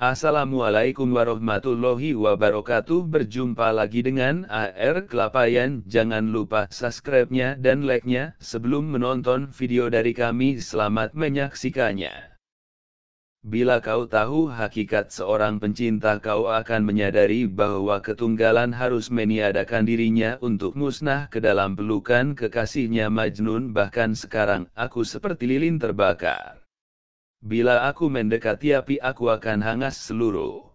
Assalamualaikum warahmatullahi wabarakatuh. Berjumpa lagi dengan AR Kelapayan. Jangan lupa subscribe-nya dan like-nya sebelum menonton video dari kami. Selamat menyaksikannya. Bila kau tahu hakikat seorang pencinta, kau akan menyadari bahwa ketunggalan harus meniadakan dirinya untuk musnah ke dalam pelukan kekasihnya Majnun. Bahkan sekarang aku seperti lilin terbakar. Bila aku mendekati api, aku akan hangat seluruh.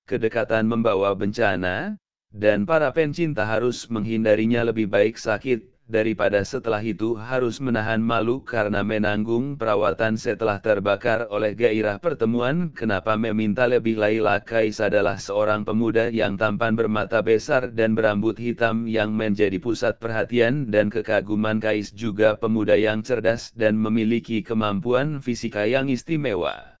Kedekatan membawa bencana, dan para pencinta harus menghindarinya. Lebih baik sakit, daripada setelah itu harus menahan malu karena menanggung perawatan setelah terbakar oleh gairah pertemuan. Kenapa meminta lebih? Laila Kais adalah seorang pemuda yang tampan, bermata besar dan berambut hitam yang menjadi pusat perhatian dan kekaguman. Kais juga pemuda yang cerdas dan memiliki kemampuan fisika yang istimewa.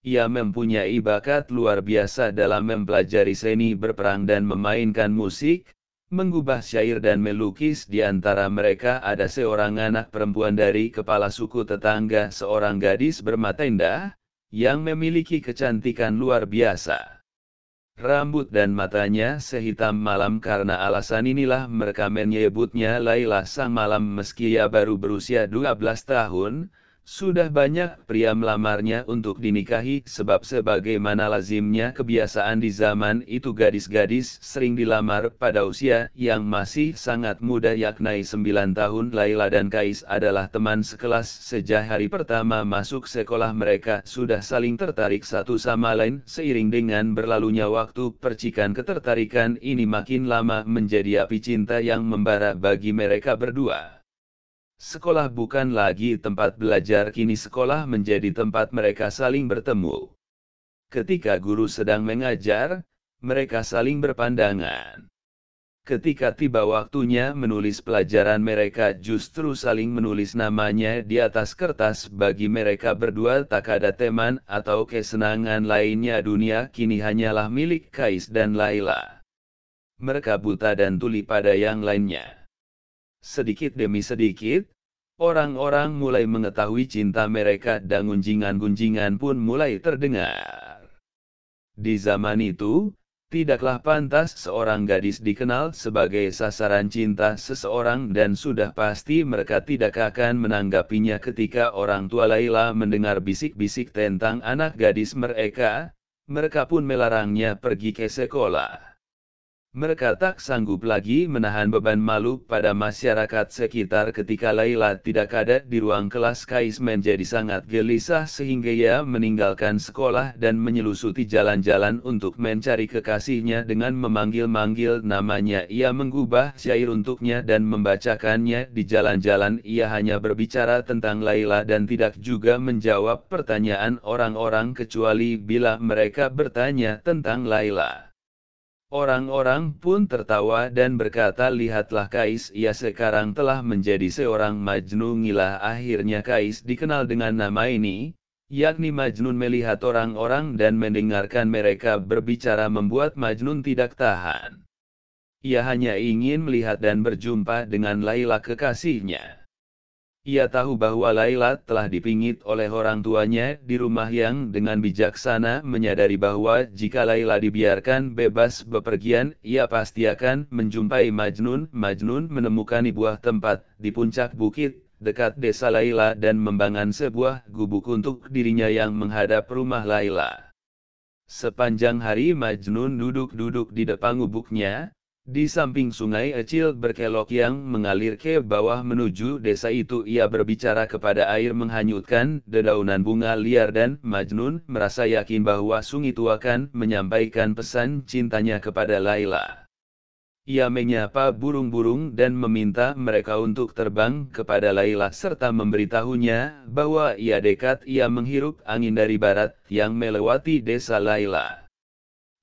Ia mempunyai bakat luar biasa dalam mempelajari seni berperang dan memainkan musik, mengubah syair dan melukis. Di antara mereka ada seorang anak perempuan dari kepala suku tetangga, seorang gadis bermata indah, yang memiliki kecantikan luar biasa. Rambut dan matanya sehitam malam. Karena alasan inilah mereka menyebutnya Laila Sang Malam. Meski ia baru berusia 12 tahun, sudah banyak pria melamarnya untuk dinikahi, sebab sebagaimana lazimnya kebiasaan di zaman itu, gadis-gadis sering dilamar pada usia yang masih sangat muda, yakni 9 tahun. Laila dan Kais adalah teman sekelas. Sejak hari pertama masuk sekolah mereka sudah saling tertarik satu sama lain. Seiring dengan berlalunya waktu, percikan ketertarikan ini makin lama menjadi api cinta yang membara bagi mereka berdua. Sekolah bukan lagi tempat belajar, kini sekolah menjadi tempat mereka saling bertemu. Ketika guru sedang mengajar, mereka saling berpandangan. Ketika tiba waktunya menulis pelajaran, mereka justru saling menulis namanya di atas kertas. Bagi mereka berdua tak ada teman atau kesenangan lainnya. Dunia kini hanyalah milik Kais dan Laila. Mereka buta dan tuli pada yang lainnya. Sedikit demi sedikit, orang-orang mulai mengetahui cinta mereka dan gunjingan-gunjingan pun mulai terdengar. Di zaman itu, tidaklah pantas seorang gadis dikenal sebagai sasaran cinta seseorang, dan sudah pasti mereka tidak akan menanggapinya. Ketika orang tua Laila mendengar bisik-bisik tentang anak gadis mereka, mereka pun melarangnya pergi ke sekolah. Mereka tak sanggup lagi menahan beban malu pada masyarakat sekitar. Ketika Laila tidak ada di ruang kelas, Kais menjadi sangat gelisah sehingga ia meninggalkan sekolah dan menyelusuti jalan-jalan untuk mencari kekasihnya. Dengan memanggil-manggil namanya, ia mengubah syair untuknya dan membacakannya di jalan-jalan. Ia hanya berbicara tentang Laila dan tidak juga menjawab pertanyaan orang-orang kecuali bila mereka bertanya tentang Laila. Orang-orang pun tertawa dan berkata, lihatlah Kais, ia sekarang telah menjadi seorang Majnun. Inilah akhirnya Kais dikenal dengan nama ini, yakni Majnun. Melihat orang-orang dan mendengarkan mereka berbicara membuat Majnun tidak tahan. Ia hanya ingin melihat dan berjumpa dengan Laila, kekasihnya. Ia tahu bahwa Laila telah dipingit oleh orang tuanya di rumah yang dengan bijaksana menyadari bahwa jika Laila dibiarkan bebas bepergian, ia pasti akan menjumpai Majnun. Majnun menemukan sebuah tempat di puncak bukit dekat desa Laila dan membangun sebuah gubuk untuk dirinya yang menghadap rumah Laila. Sepanjang hari Majnun duduk-duduk di depan gubuknya, di samping sungai kecil berkelok yang mengalir ke bawah menuju desa itu. Ia berbicara kepada air menghanyutkan dedaunan bunga liar, dan Majnun merasa yakin bahwa sungai itu akan menyampaikan pesan cintanya kepada Laila. Ia menyapa burung-burung dan meminta mereka untuk terbang kepada Laila serta memberitahunya bahwa ia dekat. Ia menghirup angin dari barat yang melewati desa Laila.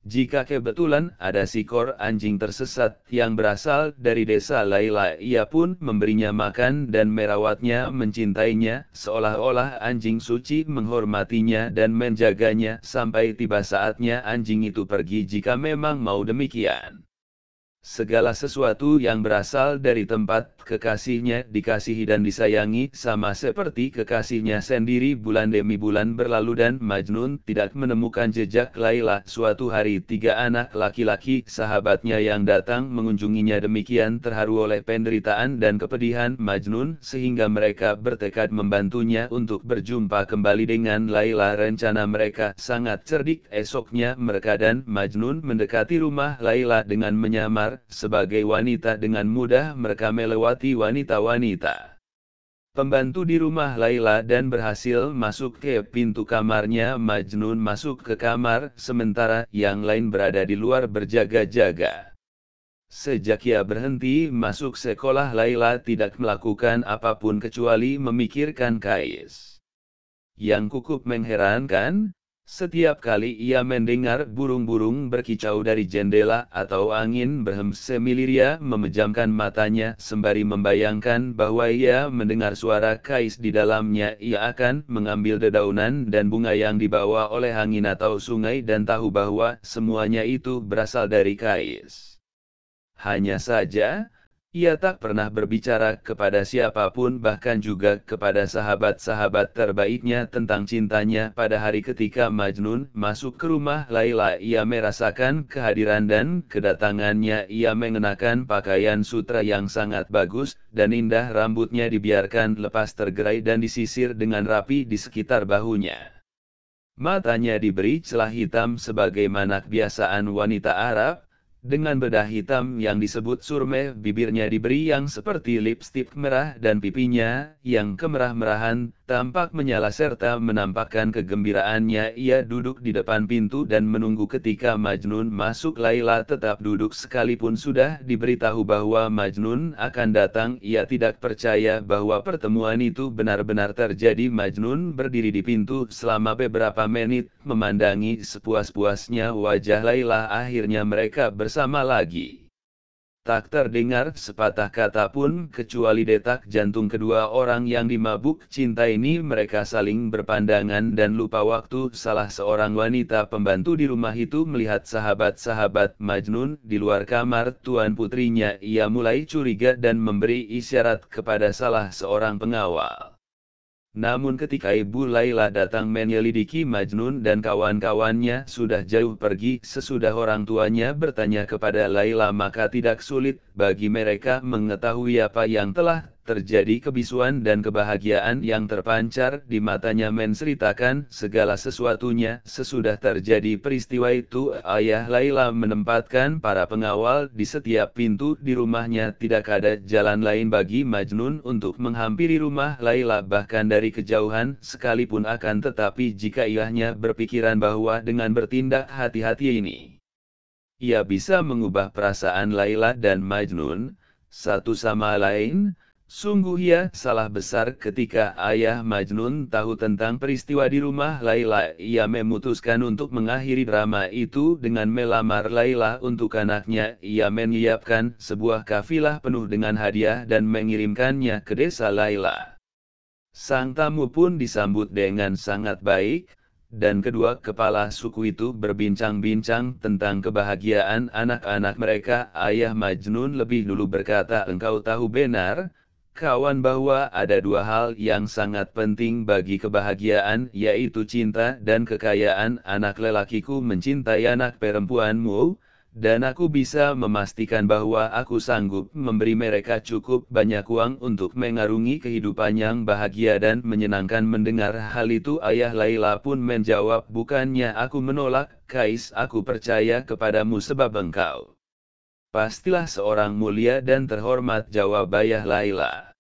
Jika kebetulan ada seekor anjing tersesat yang berasal dari desa Laila, ia pun memberinya makan dan merawatnya, mencintainya, seolah-olah anjing suci menghormatinya dan menjaganya sampai tiba saatnya anjing itu pergi jika memang mau demikian. Segala sesuatu yang berasal dari tempat kekasihnya dikasihi dan disayangi, sama seperti kekasihnya sendiri. Bulan demi bulan berlalu dan Majnun tidak menemukan jejak Laila. Suatu hari 3 anak laki-laki sahabatnya yang datang mengunjunginya demikian terharu oleh penderitaan dan kepedihan Majnun, sehingga mereka bertekad membantunya untuk berjumpa kembali dengan Laila. Rencana mereka sangat cerdik. Esoknya mereka dan Majnun mendekati rumah Laila dengan menyamar sebagai wanita. Dengan mudah mereka melewati wanita-wanita pembantu di rumah Laila dan berhasil masuk ke pintu kamarnya. Majnun masuk ke kamar, sementara yang lain berada di luar berjaga-jaga. Sejak ia berhenti masuk sekolah, Laila tidak melakukan apapun kecuali memikirkan Kais. Yang cukup mengherankan, setiap kali ia mendengar burung-burung berkicau dari jendela atau angin berhembus sambil ia memejamkan matanya sembari membayangkan bahwa ia mendengar suara Kais di dalamnya. Ia akan mengambil dedaunan dan bunga yang dibawa oleh angin atau sungai dan tahu bahwa semuanya itu berasal dari Kais. Hanya saja, ia tak pernah berbicara kepada siapapun, bahkan juga kepada sahabat-sahabat terbaiknya tentang cintanya. Pada hari ketika Majnun masuk ke rumah Laila, ia merasakan kehadiran dan kedatangannya. Ia mengenakan pakaian sutra yang sangat bagus dan indah, rambutnya dibiarkan lepas tergerai dan disisir dengan rapi di sekitar bahunya. Matanya diberi celah hitam sebagaimana kebiasaan wanita Arab, dengan bedah hitam yang disebut surme. Bibirnya diberi yang seperti lipstik merah dan pipinya yang kemerah-merahan tampak menyala serta menampakkan kegembiraannya. Ia duduk di depan pintu dan menunggu ketika Majnun masuk. Laila tetap duduk sekalipun sudah diberitahu bahwa Majnun akan datang. Ia tidak percaya bahwa pertemuan itu benar-benar terjadi. Majnun berdiri di pintu selama beberapa menit, memandangi sepuas-puasnya wajah Laila. Akhirnya mereka bersama lagi. Tak terdengar sepatah kata pun kecuali detak jantung kedua orang yang dimabuk cinta ini. Mereka saling berpandangan dan lupa waktu. Salah seorang wanita pembantu di rumah itu melihat sahabat-sahabat Majnun di luar kamar tuan putrinya. Ia mulai curiga dan memberi isyarat kepada salah seorang pengawal. Namun ketika Ibu Laila datang menyelidiki, Majnun dan kawan-kawannya sudah jauh pergi. Sesudah orang tuanya bertanya kepada Laila, maka tidak sulit bagi mereka mengetahui apa yang telah terjadi. Kebisuan dan kebahagiaan yang terpancar di matanya menceritakan segala sesuatunya. Sesudah terjadi peristiwa itu, ayah Laila menempatkan para pengawal di setiap pintu di rumahnya. Tidak ada jalan lain bagi Majnun untuk menghampiri rumah Laila, bahkan dari kejauhan sekalipun. Akan tetapi jika ayahnya berpikiran bahwa dengan bertindak hati-hati ini, ia bisa mengubah perasaan Laila dan Majnun satu sama lain, sungguh ia salah besar. Ketika ayah Majnun tahu tentang peristiwa di rumah Laila, ia memutuskan untuk mengakhiri drama itu dengan melamar Laila untuk anaknya. Ia menyiapkan sebuah kafilah penuh dengan hadiah dan mengirimkannya ke desa Laila. Sang tamu pun disambut dengan sangat baik, dan kedua kepala suku itu berbincang-bincang tentang kebahagiaan anak-anak mereka. Ayah Majnun lebih dulu berkata, "Engkau tahu benar, kawan, bahwa ada dua hal yang sangat penting bagi kebahagiaan, yaitu cinta dan kekayaan. Anak lelakiku mencintai anak perempuanmu, dan aku bisa memastikan bahwa aku sanggup memberi mereka cukup banyak uang untuk mengarungi kehidupan yang bahagia dan menyenangkan." Mendengar hal itu, ayah Laila pun menjawab, "Bukannya aku menolak, Kais, aku percaya kepadamu sebab engkau pastilah seorang mulia dan terhormat," jawab ayah Laila.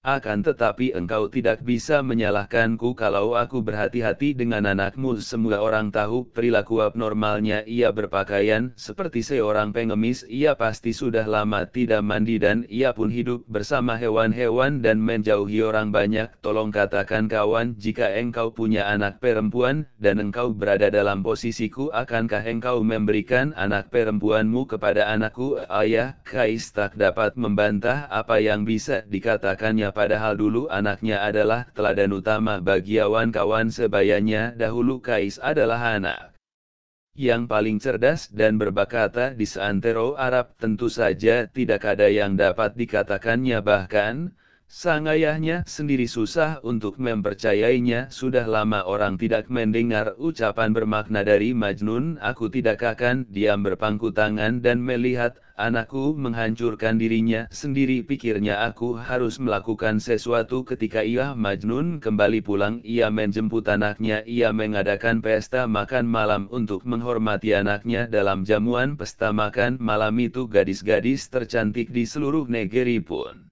"Akan tetapi engkau tidak bisa menyalahkanku kalau aku berhati-hati dengan anakmu. Semua orang tahu perilaku abnormalnya. Ia berpakaian seperti seorang pengemis. Ia pasti sudah lama tidak mandi dan ia pun hidup bersama hewan-hewan dan menjauhi orang banyak. Tolong katakan kawan, jika engkau punya anak perempuan dan engkau berada dalam posisiku, akankah engkau memberikan anak perempuanmu kepada anakku?" Ayah Kais tak dapat membantah apa yang bisa dikatakannya, padahal dulu anaknya adalah teladan utama bagi kawan-kawan sebayanya. Dahulu Kais adalah anak yang paling cerdas dan berbakata di seantero Arab tentu saja tidak ada yang dapat dikatakannya bahkan, sang ayahnya sendiri susah untuk mempercayainya. Sudah lama orang tidak mendengar ucapan bermakna dari Majnun. Aku tidak akan diam berpangku tangan dan melihat anakku menghancurkan dirinya sendiri. Pikirnya aku harus melakukan sesuatu. Ketika ia Majnun kembali pulang, ia menjemput anaknya. Ia mengadakan pesta makan malam untuk menghormati anaknya. Dalam jamuan pesta makan malam itu gadis-gadis tercantik di seluruh negeri pun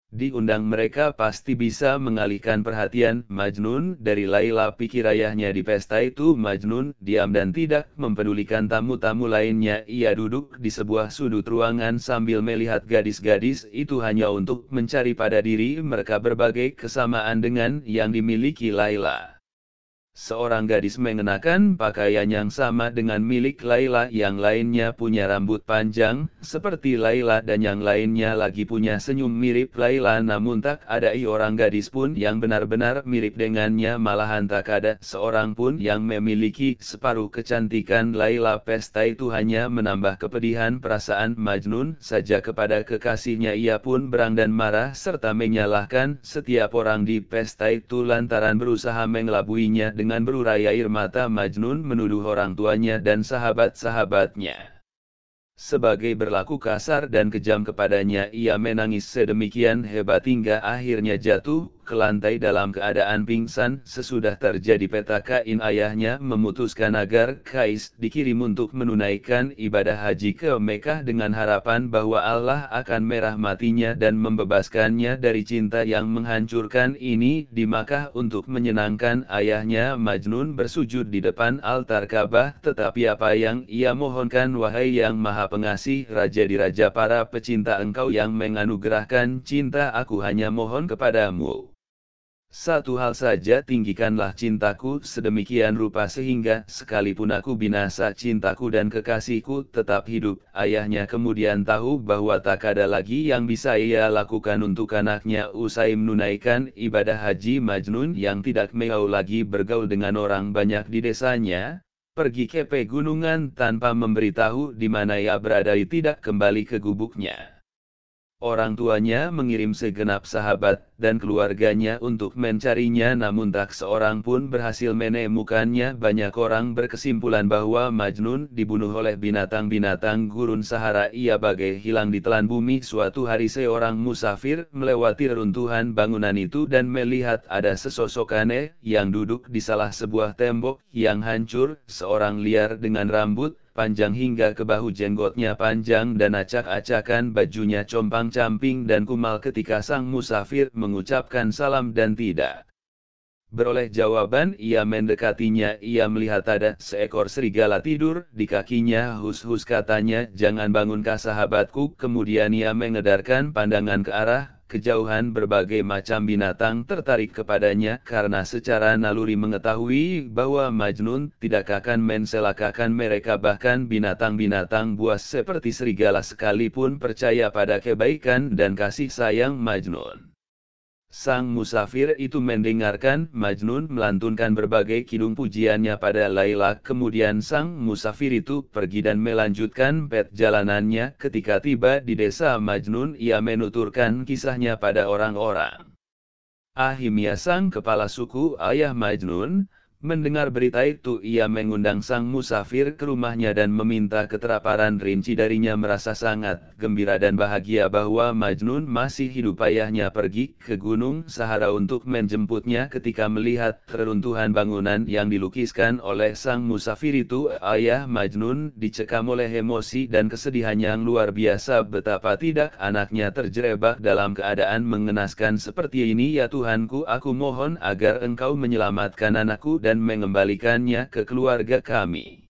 diundang. Mereka pasti bisa mengalihkan perhatian Majnun dari Laila. Pikir ayahnya. Di pesta itu Majnun diam dan tidak mempedulikan tamu-tamu lainnya. Ia duduk di sebuah sudut ruangan sambil melihat gadis-gadis itu hanya untuk mencari pada diri mereka berbagai kesamaan dengan yang dimiliki Laila. Seorang gadis mengenakan pakaian yang sama dengan milik Laila, yang lainnya punya rambut panjang seperti Laila dan yang lainnya lagi punya senyum mirip Laila, namun tak ada orang gadis pun yang benar-benar mirip dengannya, malahan tak ada seorang pun yang memiliki separuh kecantikan Laila. Pesta itu hanya menambah kepedihan perasaan Majnun saja kepada kekasihnya. Ia pun berang dan marah serta menyalahkan setiap orang di pesta itu lantaran berusaha mengelabuinya. Dengan berurai air mata Majnun menuduh orang tuanya dan sahabat-sahabatnya sebagai berlaku kasar dan kejam kepadanya. Ia menangis sedemikian hebat hingga akhirnya jatuh ke lantai dalam keadaan pingsan. Sesudah terjadi petaka, ayahnya memutuskan agar Kais dikirim untuk menunaikan ibadah haji ke Mekah dengan harapan bahwa Allah akan merahmatinya dan membebaskannya dari cinta yang menghancurkan ini. Di Makkah untuk menyenangkan ayahnya, Majnun bersujud di depan altar Ka'bah. Tetapi apa yang ia mohonkan, wahai yang Maha Pengasih, Raja di Raja para pecinta, Engkau yang menganugerahkan cinta, aku hanya mohon kepadamu satu hal saja, tinggikanlah cintaku sedemikian rupa sehingga sekalipun aku binasa, cintaku dan kekasihku tetap hidup. Ayahnya kemudian tahu bahwa tak ada lagi yang bisa ia lakukan untuk anaknya. Usai menunaikan ibadah haji, Majnun yang tidak mau lagi bergaul dengan orang banyak di desanya, pergi ke pegunungan tanpa memberitahu di mana ia berada. Tidak kembali ke gubuknya. Orang tuanya mengirim segenap sahabat dan keluarganya untuk mencarinya, namun tak seorang pun berhasil menemukannya. Banyak orang berkesimpulan bahwa Majnun dibunuh oleh binatang-binatang gurun Sahara. Ia bagai hilang ditelan bumi. Suatu hari seorang musafir melewati reruntuhan bangunan itu dan melihat ada sesosok aneh yang duduk di salah sebuah tembok yang hancur. Seorang liar dengan rambut panjang hingga ke bahu, jenggotnya panjang dan acak-acakan, bajunya compang-camping dan kumal. Ketika sang musafir mengucapkan salam dan tidak beroleh jawaban, ia mendekatinya. Ia melihat ada seekor serigala tidur di kakinya. Hus-hus, katanya, jangan bangunkah sahabatku? Kemudian ia mengedarkan pandangan ke arah kejauhan. Berbagai macam binatang tertarik kepadanya karena secara naluri mengetahui bahwa Majnun tidak akan mencelakakan mereka. Bahkan binatang-binatang buas seperti serigala sekalipun percaya pada kebaikan dan kasih sayang Majnun. Sang musafir itu mendengarkan Majnun melantunkan berbagai kidung pujiannya pada Laila. Kemudian sang musafir itu pergi dan melanjutkan perjalanannya. Ketika tiba di desa Majnun, ia menuturkan kisahnya pada orang-orang. Akhirnya sang kepala suku, ayah Majnun, mendengar berita itu. Ia mengundang sang musafir ke rumahnya dan meminta keteraparan rinci darinya. Merasa sangat gembira dan bahagia bahwa Majnun masih hidup, ayahnya pergi ke Gunung Sahara untuk menjemputnya. Ketika melihat reruntuhan bangunan yang dilukiskan oleh sang musafir itu, ayah Majnun dicekam oleh emosi dan kesedihan yang luar biasa. Betapa tidak anaknya terjerebak dalam keadaan mengenaskan seperti ini. Ya Tuhanku, aku mohon agar Engkau menyelamatkan anakku dan mengembalikannya ke keluarga kami.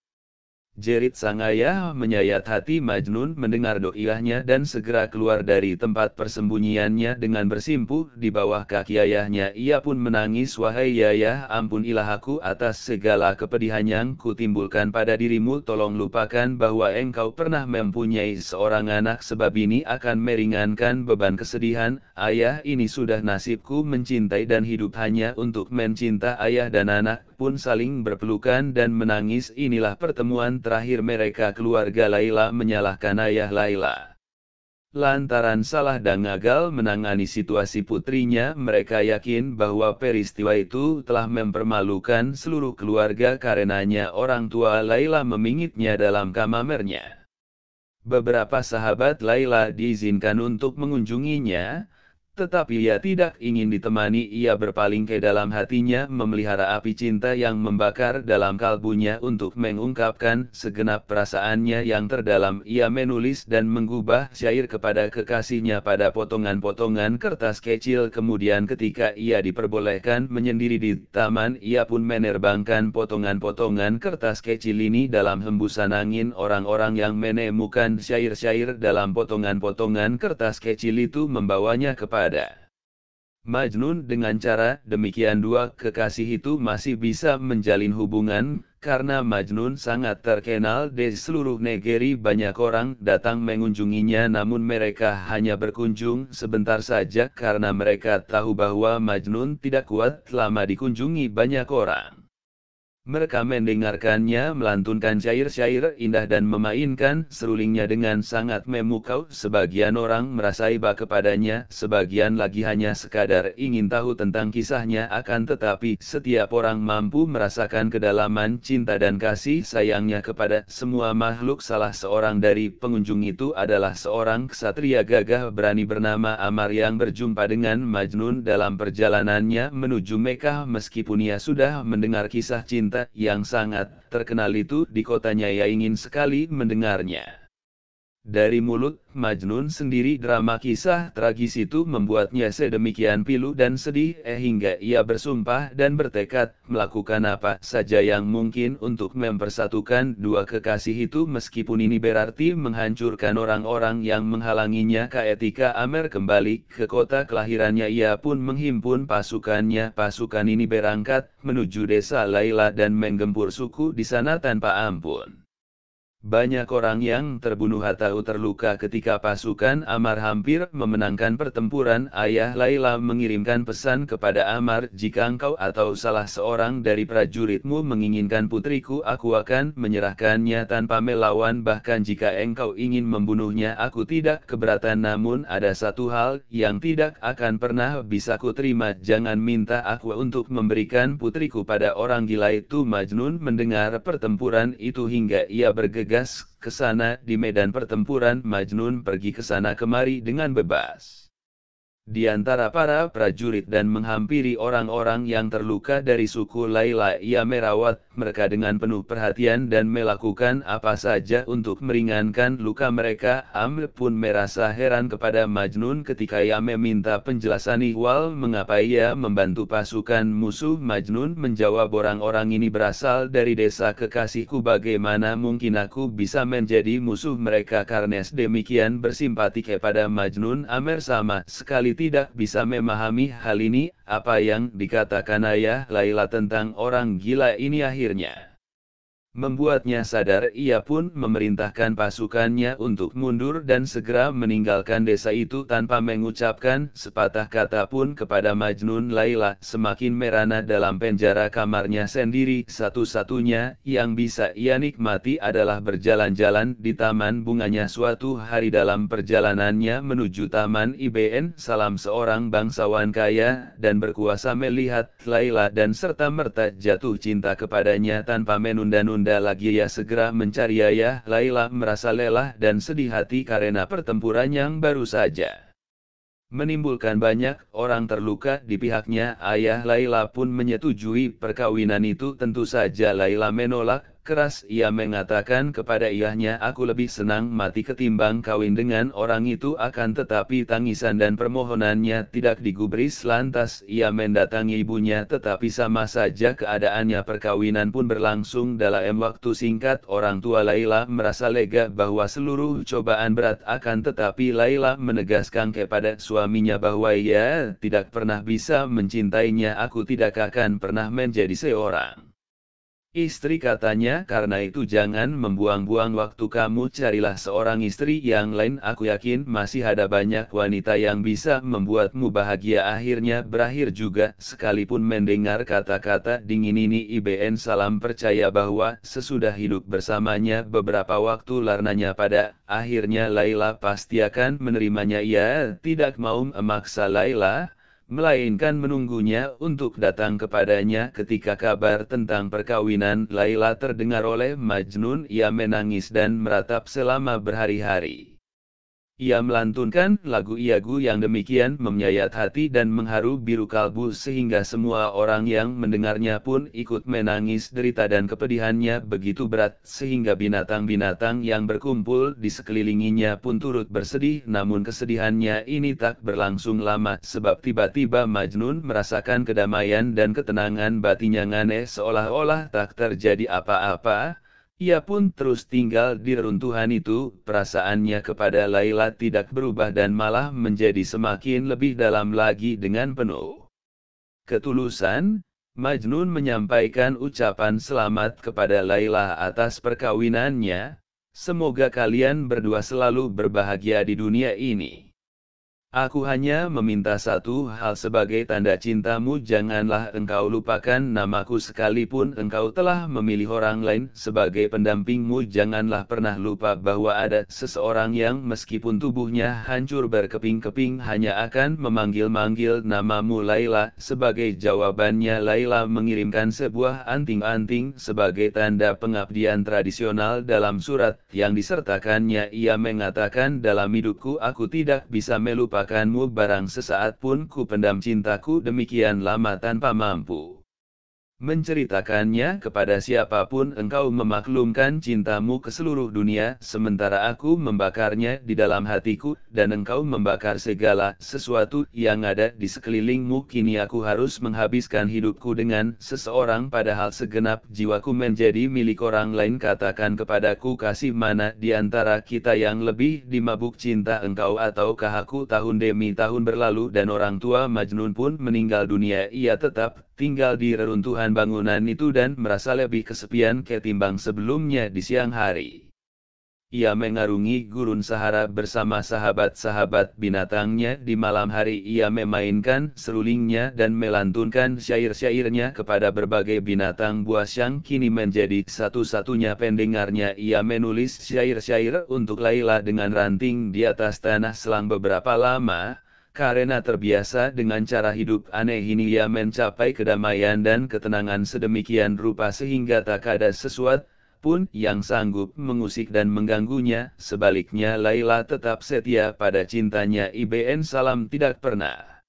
Jerit sang ayah. Menyayat hati Majnun mendengar doanya dan segera keluar dari tempat persembunyiannya dengan bersimpuh di bawah kaki ayahnya. Ia pun menangis, wahai ayah, ampunilah aku atas segala kepedihan yang kutimbulkan pada dirimu. Tolong lupakan bahwa engkau pernah mempunyai seorang anak, sebab ini akan meringankan beban kesedihan. Ayah, ini sudah nasibku mencintai dan hidup hanya untuk mencinta ayah dan anak. pun saling berpelukan dan menangis. Inilah pertemuan terakhir mereka. Keluarga Laila menyalahkan ayah Laila lantaran salah dan gagal menangani situasi putrinya. Mereka yakin bahwa peristiwa itu telah mempermalukan seluruh keluarga karenanya orang tua Laila memingitnya dalam kamarnya. Beberapa sahabat Laila diizinkan untuk mengunjunginya, tetapi ia tidak ingin ditemani. Ia berpaling ke dalam hatinya, memelihara api cinta yang membakar dalam kalbunya untuk mengungkapkan segenap perasaannya yang terdalam. Ia menulis dan menggubah syair kepada kekasihnya pada potongan-potongan kertas kecil. Kemudian ketika ia diperbolehkan menyendiri di taman, ia pun menerbangkan potongan-potongan kertas kecil ini dalam hembusan angin. Orang-orang yang menemukan syair-syair dalam potongan-potongan kertas kecil itu membawanya kepada Majnun. Dengan cara demikian dua kekasih itu masih bisa menjalin hubungan, karena Majnun sangat terkenal di seluruh negeri. Banyak orang datang mengunjunginya, namun mereka hanya berkunjung sebentar saja karena mereka tahu bahwa Majnun tidak kuat lama dikunjungi banyak orang. Mereka mendengarkannya melantunkan syair-syair indah dan memainkan serulingnya dengan sangat memukau. Sebagian orang merasa iba kepadanya, sebagian lagi hanya sekadar ingin tahu tentang kisahnya. Akan tetapi setiap orang mampu merasakan kedalaman cinta dan kasih sayangnya kepada semua makhluk. Salah seorang dari pengunjung itu adalah seorang ksatria gagah berani bernama Amar yang berjumpa dengan Majnun dalam perjalanannya menuju Mekah. Meskipun ia sudah mendengar kisah cinta yang sangat terkenal itu di kotanya, ia ingin sekali mendengarnya dari mulut Majnun sendiri. Drama kisah tragis itu membuatnya sedemikian pilu dan sedih hingga ia bersumpah dan bertekad melakukan apa saja yang mungkin untuk mempersatukan dua kekasih itu, meskipun ini berarti menghancurkan orang-orang yang menghalanginya. Ketika Amr kembali ke kota kelahirannya, ia pun menghimpun pasukannya. Pasukan ini berangkat menuju desa Laila dan menggempur suku di sana tanpa ampun. Banyak orang yang terbunuh atau terluka ketika pasukan Amar hampir memenangkan pertempuran. Ayah Laila mengirimkan pesan kepada Amar, "Jika engkau atau salah seorang dari prajuritmu menginginkan putriku, aku akan menyerahkannya tanpa melawan. Bahkan jika engkau ingin membunuhnya, aku tidak keberatan. Namun ada satu hal yang tidak akan pernah bisa kuterima, jangan minta aku untuk memberikan putriku pada orang gila itu." Majnun mendengar pertempuran itu hingga ia bergegas ke sana. Di medan pertempuran, Majnun pergi ke sana kemari dengan bebas di antara para prajurit dan menghampiri orang-orang yang terluka dari suku Laila. Ia merawat mereka dengan penuh perhatian dan melakukan apa saja untuk meringankan luka mereka. Amr pun merasa heran kepada Majnun ketika ia meminta penjelasan ihwal mengapa ia membantu pasukan musuh. Majnun menjawab, "Orang-orang ini berasal dari desa kekasihku, bagaimana mungkin aku bisa menjadi musuh mereka?" Karena demikian bersimpati kepada Majnun, Amr sama sekali tidak bisa memahami hal ini. Apa yang dikatakan ayah Laila tentang orang gila ini akhirnya membuatnya sadar. Ia pun memerintahkan pasukannya untuk mundur dan segera meninggalkan desa itu tanpa mengucapkan sepatah kata pun kepada Majnun. Laila semakin merana dalam penjara kamarnya sendiri. Satu-satunya yang bisa ia nikmati adalah berjalan-jalan di taman bunganya. Suatu hari dalam perjalanannya menuju taman IBN, Salam, seorang bangsawan kaya dan berkuasa, melihat Laila dan serta-merta jatuh cinta kepadanya. Tanpa menunda-nunda lagi ia segera mencari ayah Laila. Merasa lelah dan sedih hati karena pertempuran yang baru saja menimbulkan banyak orang terluka di pihaknya, ayah Laila pun menyetujui perkawinan itu. Tentu saja Laila menolak keras. Ia mengatakan kepada ayahnya, "Aku lebih senang mati ketimbang kawin dengan orang itu." Akan tetapi tangisan dan permohonannya tidak digubris. Lantas ia mendatangi ibunya, tetapi sama saja keadaannya. Perkawinan pun berlangsung dalam waktu singkat. Orang tua Laila merasa lega bahwa seluruh cobaan berat, akan tetapi Laila menegaskan kepada suaminya bahwa ia tidak pernah bisa mencintainya. "Aku tidak akan pernah menjadi seorang Istri katanya, karena itu jangan membuang-buang waktu kamu, carilah seorang istri yang lain. Aku yakin masih ada banyak wanita yang bisa membuatmu bahagia. Akhirnya berakhir juga. Sekalipun mendengar kata-kata dingin ini, IBN Salam percaya bahwa sesudah hidup bersamanya beberapa waktu lamanya, pada akhirnya Laila pasti akan menerimanya. Ia tidak mau memaksa Laila, melainkan menunggunya untuk datang kepadanya. Ketika kabar tentang perkawinan Laila terdengar oleh Majnun, ia menangis dan meratap selama berhari-hari. Ia melantunkan lagu-lagu yang demikian menyayat hati dan mengharu biru kalbu sehingga semua orang yang mendengarnya pun ikut menangis. Derita dan kepedihannya begitu berat sehingga binatang-binatang yang berkumpul di sekelilinginya pun turut bersedih. Namun kesedihannya ini tak berlangsung lama, sebab tiba-tiba Majnun merasakan kedamaian dan ketenangan batinnya aneh seolah-olah tak terjadi apa-apa. Ia pun terus tinggal di reruntuhan itu. Perasaannya kepada Laila tidak berubah dan malah menjadi semakin lebih dalam lagi. Dengan penuh ketulusan, Majnun menyampaikan ucapan selamat kepada Laila atas perkawinannya. Semoga kalian berdua selalu berbahagia di dunia ini. Aku hanya meminta satu hal sebagai tanda cintamu, janganlah engkau lupakan namaku sekalipun engkau telah memilih orang lain sebagai pendampingmu. Janganlah pernah lupa bahwa ada seseorang yang meskipun tubuhnya hancur berkeping-keping hanya akan memanggil-manggil namamu Laila. Sebagai jawabannya Laila mengirimkan sebuah anting-anting sebagai tanda pengabdian tradisional. Dalam surat yang disertakannya ia mengatakan, dalam hidupku aku tidak bisa melupakanmu, barang sesaat pun ku pendam cintaku demikian lama tanpa mampu menceritakannya kepada siapapun. Engkau memaklumkan cintamu ke seluruh dunia, sementara aku membakarnya di dalam hatiku, dan engkau membakar segala sesuatu yang ada di sekelilingmu. Kini aku harus menghabiskan hidupku dengan seseorang, padahal segenap jiwaku menjadi milik orang lain. Katakan kepadaku, kasih mana di antara kita yang lebih dimabuk cinta, engkau ataukah aku? Tahun demi tahun berlalu dan orang tua Majnun pun meninggal dunia. Ia tetap tinggal di reruntuhan bangunan itu dan merasa lebih kesepian ketimbang sebelumnya. Di siang hari, ia mengarungi gurun Sahara bersama sahabat-sahabat binatangnya. Di malam hari ia memainkan serulingnya dan melantunkan syair-syairnya kepada berbagai binatang buas yang kini menjadi satu-satunya pendengarnya. Ia menulis syair-syair untuk Laila dengan ranting di atas tanah. Selang beberapa lama, karena terbiasa dengan cara hidup aneh ini, ia mencapai kedamaian dan ketenangan sedemikian rupa sehingga tak ada sesuatu pun yang sanggup mengusik dan mengganggunya. Sebaliknya Laila tetap setia pada cintanya. IBN Salam tidak pernah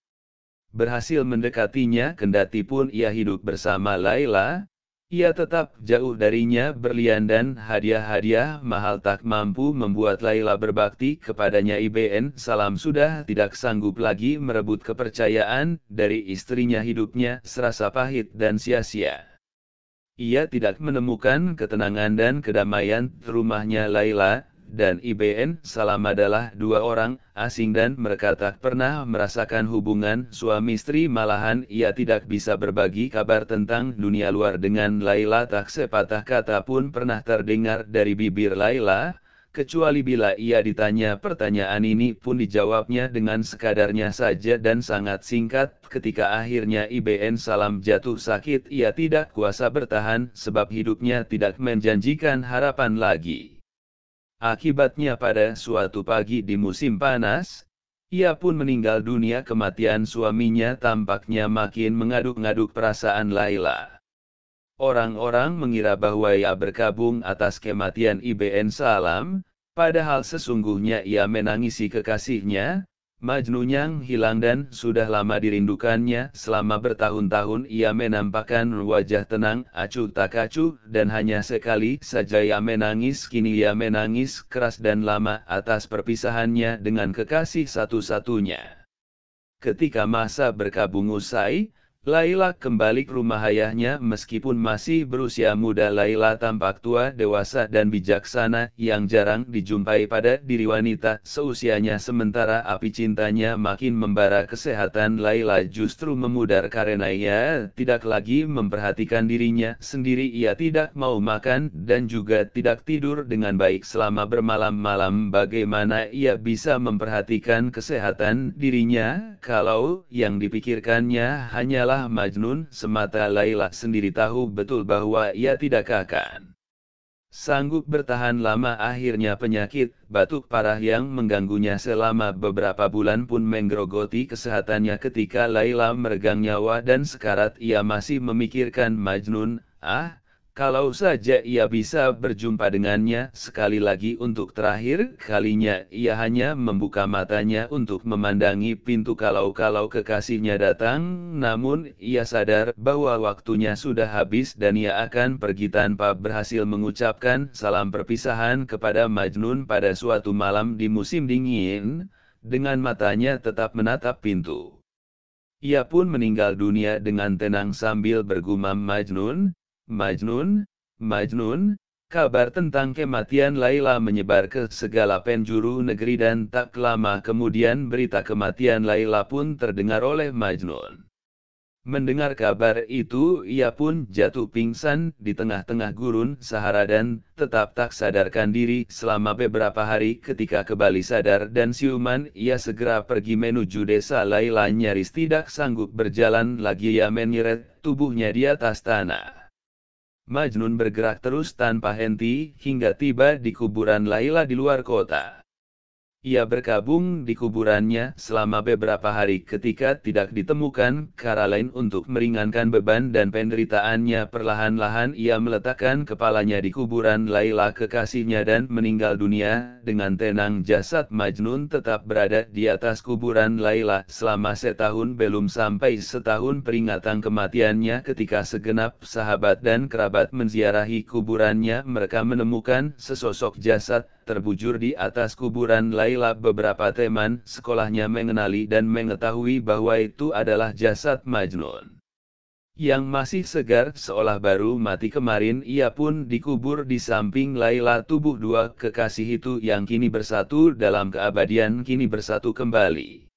berhasil mendekatinya. Kendati pun ia hidup bersama Laila, ia tetap jauh darinya. Berlian dan hadiah-hadiah mahal tak mampu membuat Laila berbakti kepadanya. IBN Salam sudah tidak sanggup lagi merebut kepercayaan dari istrinya. Hidupnya serasa pahit dan sia-sia. Ia tidak menemukan ketenangan dan kedamaian. Rumahnya Laila dan IBN Salam adalah dua orang asing dan mereka tak pernah merasakan hubungan suami istri. Malahan ia tidak bisa berbagi kabar tentang dunia luar dengan Laila. Tak sepatah kata pun pernah terdengar dari bibir Laila, kecuali bila ia ditanya. Pertanyaan ini pun dijawabnya dengan sekadarnya saja dan sangat singkat. Ketika akhirnya IBN Salam jatuh sakit, ia tidak kuasa bertahan sebab hidupnya tidak menjanjikan harapan lagi. Akibatnya pada suatu pagi di musim panas, ia pun meninggal dunia. Kematian suaminya tampaknya makin mengaduk-ngaduk perasaan Laila. Orang-orang mengira bahwa ia berkabung atas kematian IBN Salam, padahal sesungguhnya ia menangisi kekasihnya, Majnun yang hilang dan sudah lama dirindukannya. Selama bertahun-tahun ia menampakkan wajah tenang, acuh tak acuh, dan hanya sekali saja ia menangis. Kini ia menangis keras dan lama atas perpisahannya dengan kekasih satu-satunya. Ketika masa berkabung usai, Laila kembali ke rumah ayahnya meskipun masih berusia muda. Laila tampak tua, dewasa dan bijaksana yang jarang dijumpai pada diri wanita seusianya. Sementara api cintanya makin membara, kesehatan Laila justru memudar karena ia tidak lagi memperhatikan dirinya sendiri. Ia tidak mau makan dan juga tidak tidur dengan baik selama bermalam-malam. Bagaimana ia bisa memperhatikan kesehatan dirinya kalau yang dipikirkannya hanyalah Majnun semata? Laila sendiri tahu betul bahwa ia tidak akan sanggup bertahan lama. Akhirnya penyakit batuk parah yang mengganggunya selama beberapa bulan pun menggerogoti kesehatannya. Ketika Laila meregang nyawa dan sekarat, ia masih memikirkan Majnun. Kalau saja ia bisa berjumpa dengannya sekali lagi untuk terakhir kalinya. Ia hanya membuka matanya untuk memandangi pintu kalau kekasihnya datang, namun ia sadar bahwa waktunya sudah habis dan ia akan pergi tanpa berhasil mengucapkan salam perpisahan kepada Majnun. Pada suatu malam di musim dingin, dengan matanya tetap menatap pintu, ia pun meninggal dunia dengan tenang sambil bergumam, Majnun, Majnun, Majnun. Kabar tentang kematian Laila menyebar ke segala penjuru negeri dan tak lama kemudian berita kematian Laila pun terdengar oleh Majnun. Mendengar kabar itu, ia pun jatuh pingsan di tengah-tengah gurun Sahara dan tetap tak sadarkan diri selama beberapa hari. Ketika kembali sadar dan siuman, ia segera pergi menuju desa. Laila nyaris tidak sanggup berjalan lagi. Ia menyeret tubuhnya di atas tanah. Majnun bergerak terus tanpa henti hingga tiba di kuburan Laila di luar kota. Ia berkabung di kuburannya selama beberapa hari. Ketika tidak ditemukan cara lain untuk meringankan beban dan penderitaannya, perlahan-lahan ia meletakkan kepalanya di kuburan Laila kekasihnya dan meninggal dunia dengan tenang. Jasad Majnun tetap berada di atas kuburan Laila selama setahun. Belum sampai setahun peringatan kematiannya, ketika segenap sahabat dan kerabat menziarahi kuburannya, mereka menemukan sesosok jasad terbujur di atas kuburan Laila. Beberapa teman sekolahnya mengenali dan mengetahui bahwa itu adalah jasad Majnun yang masih segar seolah baru mati kemarin. Ia pun dikubur di samping Laila. Tubuh dua kekasih itu yang kini bersatu dalam keabadian kini bersatu kembali.